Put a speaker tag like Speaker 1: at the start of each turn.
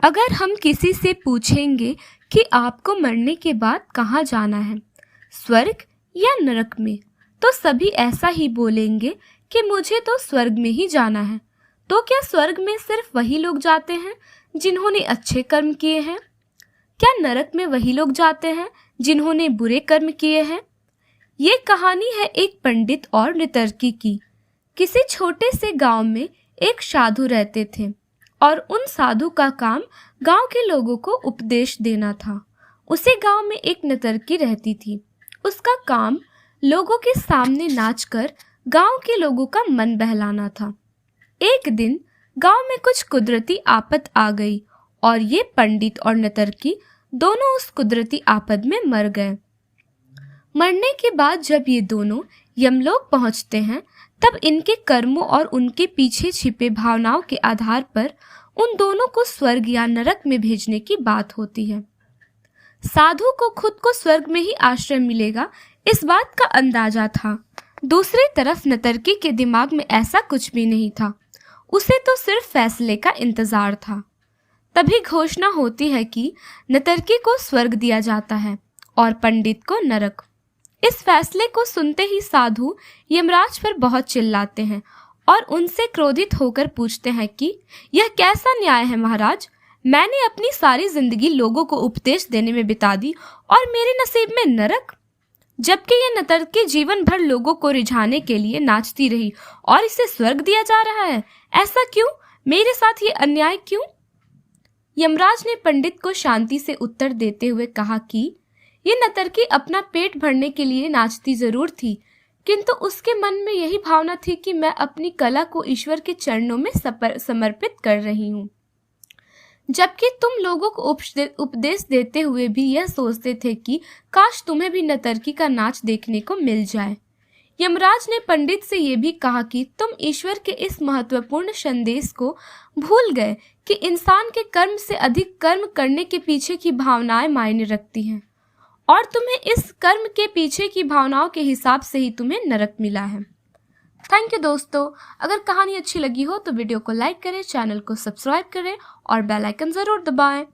Speaker 1: अगर हम किसी से पूछेंगे कि आपको मरने के बाद कहाँ जाना है, स्वर्ग या नरक में, तो सभी ऐसा ही बोलेंगे कि मुझे तो स्वर्ग में ही जाना है। तो क्या स्वर्ग में सिर्फ वही लोग जाते हैं जिन्होंने अच्छे कर्म किए हैं? क्या नरक में वही लोग जाते हैं जिन्होंने बुरे कर्म किए हैं? ये कहानी है एक पंडित और नितर्की की। किसी छोटे से गांव में एक साधु रहते थे और उन साधु का काम गांव के लोगों को उपदेश देना था। उसी गांव में एक नितर्की रहती थी। उसका काम लोगों के सामने नाचकर गांव के लोगों का मन बहलाना था। एक दिन गांव में कुछ कुदरती आफत आ गई और ये पंडित और नितर्की दोनों उस कुदरती आफत में मर गए। मरने के बाद जब ये दोनों यमलोक पहुंचते हैं, तब इनके कर्मों और उनके पीछे छिपे भावनाओं के आधार पर उन दोनों को स्वर्ग या नरक में भेजने की बात होती है। साधु को खुद को स्वर्ग में ही आश्रय मिलेगा, इस बात का अंदाजा था। दूसरी तरफ नितर्की के दिमाग में ऐसा कुछ भी नहीं था। उसे तो सिर्फ फैसले का इंतजार था। तभी घोषणा होती है कि नितर्की को स्वर्ग दिया जाता है और पंडित को नरक। इस फैसले को सुनते ही साधु यमराज पर बहुत चिल्लाते हैं और उनसे क्रोधित होकर पूछते हैं कि यह कैसा न्याय है महाराज? मैंने अपनी सारी जिंदगी लोगों को उपदेश देने में बिता दी और मेरे नसीब में नरक, जबकि ये नितर्की जीवन भर लोगों को रिझाने के लिए नाचती रही और इसे स्वर्ग दिया जा रहा है। ऐसा क्यों? मेरे साथ ये अन्याय क्यों? यमराज ने पंडित को शांति से उत्तर देते हुए कहा कि ये नितर्की अपना पेट भरने के लिए नाचती जरूर थी, किंतु उसके मन में यही भावना थी कि मैं अपनी कला को ईश्वर के चरणों में समर्पित कर रही हूँ। जबकि तुम लोगों को उपदेश देते हुए भी यह सोचते थे कि काश तुम्हें भी नितर्की का नाच देखने को मिल जाए। यमराज ने पंडित से यह भी कहा कि तुम ईश्वर के इस महत्वपूर्ण संदेश को भूल गए कि इंसान के कर्म से अधिक कर्म करने के पीछे की भावनाएं मायने रखती हैं और तुम्हें इस कर्म के पीछे की भावनाओं के हिसाब से ही तुम्हें नरक मिला है। थैंक यू दोस्तों। अगर कहानी अच्छी लगी हो तो वीडियो को लाइक करें, चैनल को सब्सक्राइब करें और बेल आइकन जरूर दबाएं।